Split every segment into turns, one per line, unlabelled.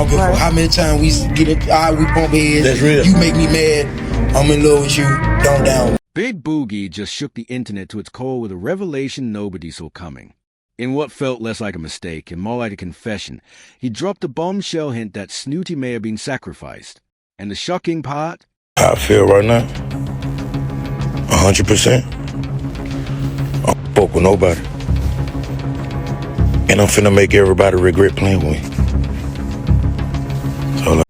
don't give a fuck how many times we get it, we bump heads.
That's real.
You make me mad, I'm in love with you, don't down.
Big Boogie just shook the internet to its core with a revelation nobody saw coming. In what felt less like a mistake and more like a confession, he dropped a bombshell hint that Snooty may have been sacrificed. And the shocking part?
How I feel right now? 100%. I don't fuck with nobody. And I'm finna make everybody regret playing with me.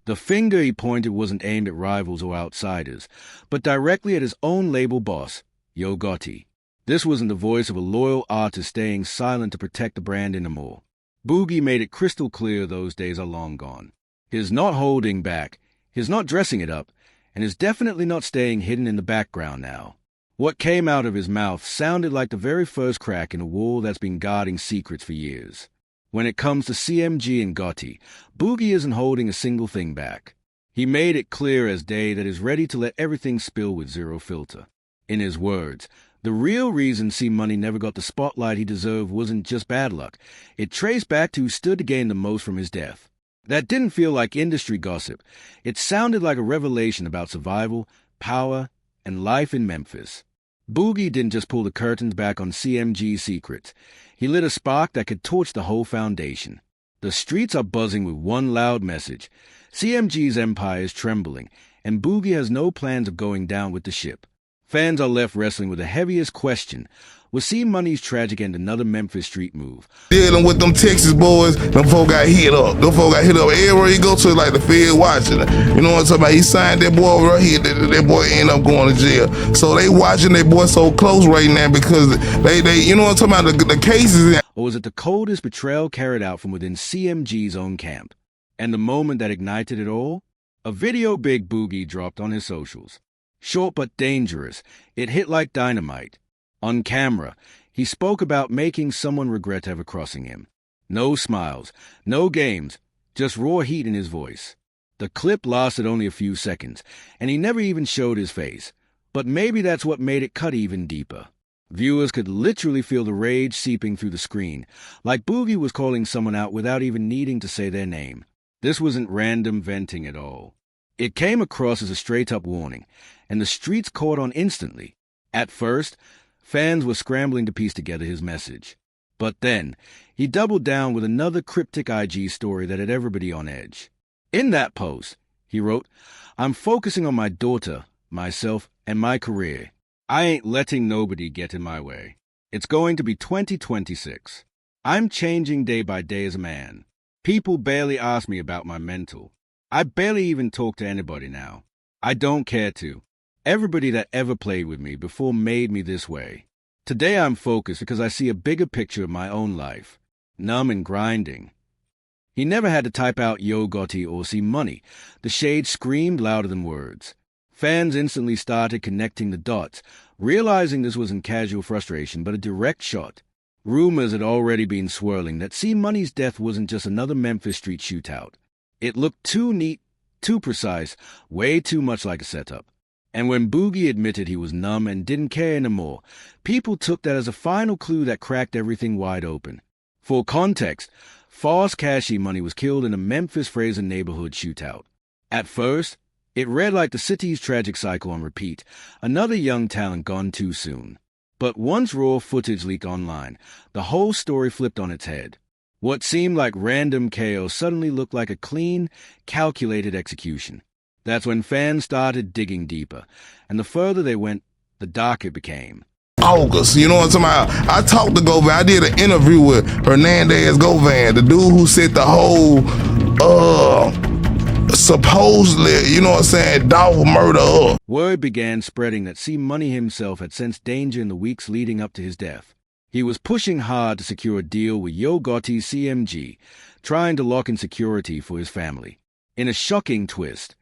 The finger he pointed wasn't aimed at rivals or outsiders, but directly at his own label boss, Yo Gotti. This wasn't the voice of a loyal artist staying silent to protect the brand anymore. Boogie made it crystal clear those days are long gone. His not holding back, his not dressing it up, and his definitely not staying hidden in the background now. What came out of his mouth sounded like the very first crack in a wall that's been guarding secrets for years. When it comes to CMG and Gotti, Boogie isn't holding a single thing back. He made it clear as day that he's ready to let everything spill with zero filter. In his words, the real reason C-Money never got the spotlight he deserved wasn't just bad luck. It traced back to who stood to gain the most from his death. That didn't feel like industry gossip. It sounded like a revelation about survival, power, and life in Memphis. Boogie didn't just pull the curtains back on CMG's secrets. He lit a spark that could torch the whole foundation. The streets are buzzing with one loud message. CMG's empire is trembling, and Boogie has no plans of going down with the ship. Fans are left wrestling with the heaviest question. Was C-Money's tragic end another Memphis street move?
Dealing with them Texas boys, them folk got hit up. Them folk got hit up everywhere you go to, like the Fed watching. You know what I'm talking about? He signed that boy over right here. That boy ended up going to jail. So they watching that boy so close right now because they you know what I'm talking about? The cases.
Or was it the coldest betrayal carried out from within CMG's own camp? And the moment that ignited it all? A video Big Boogie dropped on his socials. Short but dangerous, it hit like dynamite. On camera, he spoke about making someone regret ever crossing him. No smiles, no games, just raw heat in his voice. The clip lasted only a few seconds, and he never even showed his face. But maybe that's what made it cut even deeper. Viewers could literally feel the rage seeping through the screen, like Boogie was calling someone out without even needing to say their name. This wasn't random venting at all. It came across as a straight-up warning, and the streets caught on instantly. At first, fans were scrambling to piece together his message. But then, he doubled down with another cryptic IG story that had everybody on edge. In that post, he wrote, "I'm focusing on my daughter, myself, and my career. I ain't letting nobody get in my way. It's going to be 2026. I'm changing day by day as a man. People barely ask me about my mental. I barely even talk to anybody now. I don't care to. Everybody that ever played with me before made me this way. Today I'm focused because I see a bigger picture of my own life. Numb and grinding." He never had to type out Yo Gotti or C-Money. The shade screamed louder than words. Fans instantly started connecting the dots, realizing this wasn't casual frustration but a direct shot. Rumors had already been swirling that C-Money's death wasn't just another Memphis street shootout. It looked too neat, too precise, way too much like a setup. And when Boogie admitted he was numb and didn't care anymore, people took that as a final clue that cracked everything wide open. For context, Fast Cashy Money was killed in a Memphis Fraser neighborhood shootout. At first, it read like the city's tragic cycle on repeat, another young talent gone too soon. But once raw footage leaked online, the whole story flipped on its head. What seemed like random chaos suddenly looked like a clean, calculated execution. That's when fans started digging deeper, and the further they went, the darker it became.
August, you know what I'm talking about? I talked to Govan. I did an interview with Hernandez Govan, the dude who set the whole, supposedly, you know what I'm saying, dog murder up.
Word began spreading that C-Money himself had sensed danger in the weeks leading up to his death. He was pushing hard to secure a deal with Yo Gotti's CMG, trying to lock in security for his family. In a shocking twist,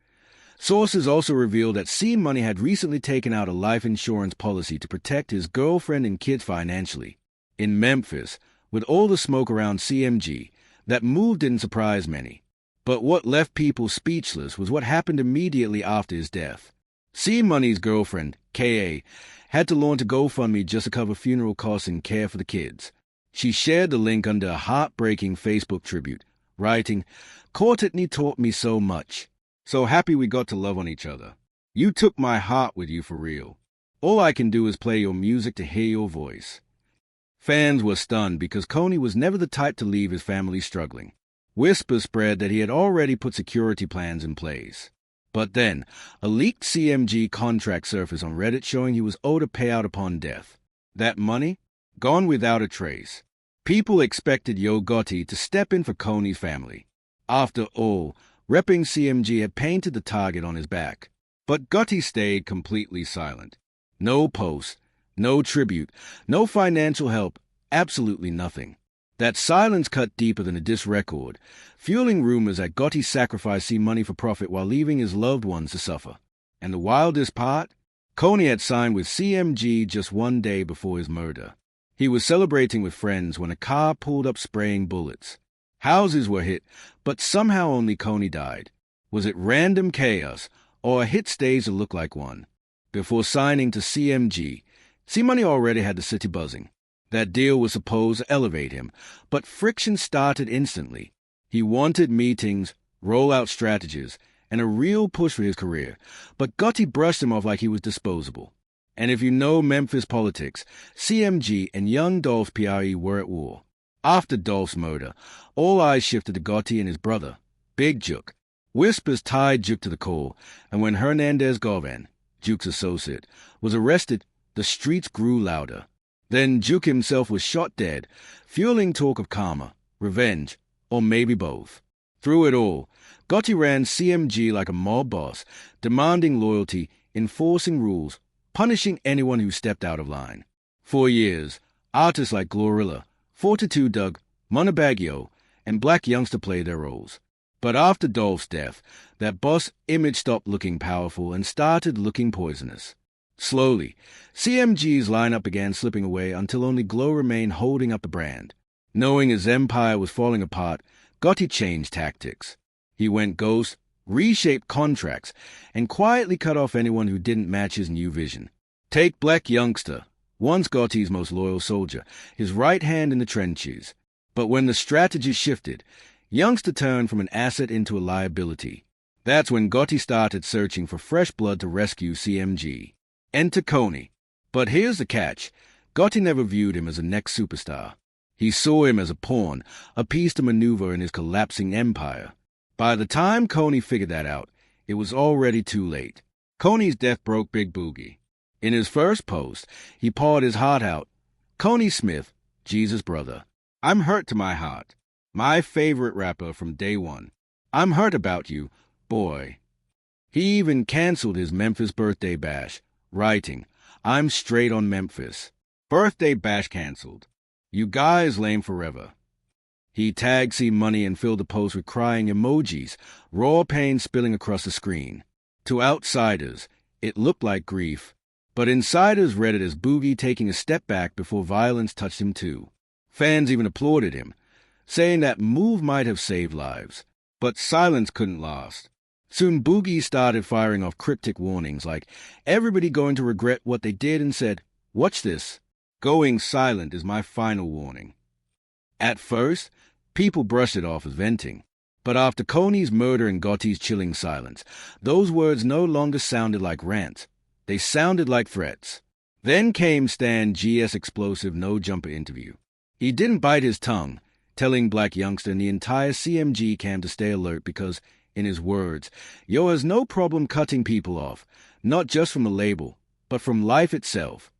sources also revealed that C-Money had recently taken out a life insurance policy to protect his girlfriend and kids financially. In Memphis, with all the smoke around CMG, that move didn't surprise many. But what left people speechless was what happened immediately after his death. C-Money's girlfriend, K.A., had to launch a GoFundMe just to cover funeral costs and care for the kids. She shared the link under a heartbreaking Facebook tribute, writing, Courtney taught me so much. So happy we got to love on each other. You took my heart with you for real. All I can do is play your music to hear your voice. Fans were stunned because Coney was never the type to leave his family struggling. Whispers spread that he had already put security plans in place. But then, a leaked CMG contract surfaced on Reddit showing he was owed a payout upon death. That money? Gone without a trace. People expected Yo Gotti to step in for Coney's family. After all, repping CMG had painted the target on his back. But Gotti stayed completely silent. No post, no tribute, no financial help, absolutely nothing. That silence cut deeper than a diss record, fueling rumors that Gotti sacrificed C money for profit while leaving his loved ones to suffer. And the wildest part? Coney had signed with CMG just one day before his murder. He was celebrating with friends when a car pulled up spraying bullets. Houses were hit, but somehow only Coney died. Was it random chaos, or a hit stage to look like one? Before signing to CMG, C-Money already had the city buzzing. That deal was supposed to elevate him, but friction started instantly. He wanted meetings, rollout strategies, and a real push for his career, but Gotti brushed him off like he was disposable. And if you know Memphis politics, CMG and young Dolph's PRE were at war. After Dolph's murder, all eyes shifted to Gotti and his brother, Big Juke. Whispers tied Juke to the coal, and when Hernandez Govan, Juke's associate, was arrested, the streets grew louder. Then Juke himself was shot dead, fueling talk of karma, revenge, or maybe both. Through it all, Gotti ran CMG like a mob boss, demanding loyalty, enforcing rules, punishing anyone who stepped out of line. For years, artists like Glorilla, Fortitude Doug, Moneybagg Yo, and Black Youngster played their roles. But after Dolph's death, that boss image stopped looking powerful and started looking poisonous. Slowly, CMG's lineup began slipping away until only Glow remained holding up the brand. Knowing his empire was falling apart, Gotti changed tactics. He went ghost, reshaped contracts, and quietly cut off anyone who didn't match his new vision. Take Black Youngster, once Gotti's most loyal soldier, his right hand in the trenches. But when the strategy shifted, Youngster turned from an asset into a liability. That's when Gotti started searching for fresh blood to rescue CMG. Enter Coney. But here's the catch. Gotti never viewed him as a next superstar. He saw him as a pawn, a piece to maneuver in his collapsing empire. By the time Coney figured that out, it was already too late. Coney's death broke Big Boogie. In his first post, he poured his heart out. Coney Smith, Jesus' brother. I'm hurt to my heart. My favorite rapper from day one. I'm hurt about you, boy. He even canceled his Memphis birthday bash, writing, I'm straight on Memphis. Birthday bash canceled. You guys lame forever. He tagged C-Money and filled the post with crying emojis, raw pain spilling across the screen. To outsiders, it looked like grief, but insiders read it as Boogie taking a step back before violence touched him too. Fans even applauded him, saying that move might have saved lives. But silence couldn't last. Soon Boogie started firing off cryptic warnings like, everybody going to regret what they did, and said, watch this. Going silent is my final warning. At first, people brushed it off as venting. But after Coney's murder and Gotti's chilling silence, those words no longer sounded like rants. They sounded like threats. Then came Stan G's explosive no-jumper interview. He didn't bite his tongue, telling Black Youngster and the entire CMG camp to stay alert because, in his words, Yo has no problem cutting people off, not just from the label, but from life itself.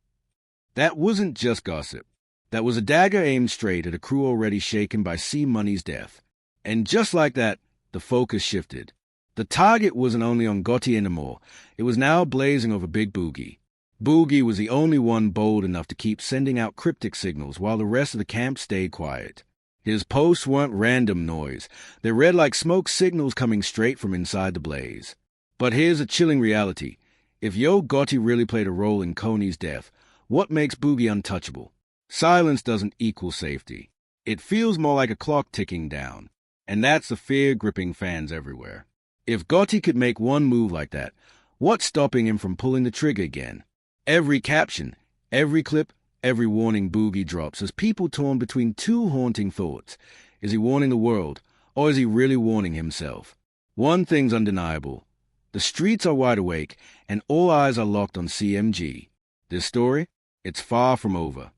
That wasn't just gossip. That was a dagger aimed straight at a crew already shaken by C-Money's death. And just like that, the focus shifted. The target wasn't only on Gotti anymore. It was now blazing over Big Boogie. Boogie was the only one bold enough to keep sending out cryptic signals while the rest of the camp stayed quiet. His posts weren't random noise. They read like smoke signals coming straight from inside the blaze. But here's a chilling reality. If Yo Gotti really played a role in Coney's death, what makes Boogie untouchable? Silence doesn't equal safety. It feels more like a clock ticking down. And that's the fear gripping fans everywhere. If Gotti could make one move like that, what's stopping him from pulling the trigger again? Every caption, every clip, every warning Boogie drops has people torn between two haunting thoughts. Is he warning the world, Or is he really warning himself? One thing's undeniable. The streets are wide awake, and all eyes are locked on CMG. This story, it's far from over.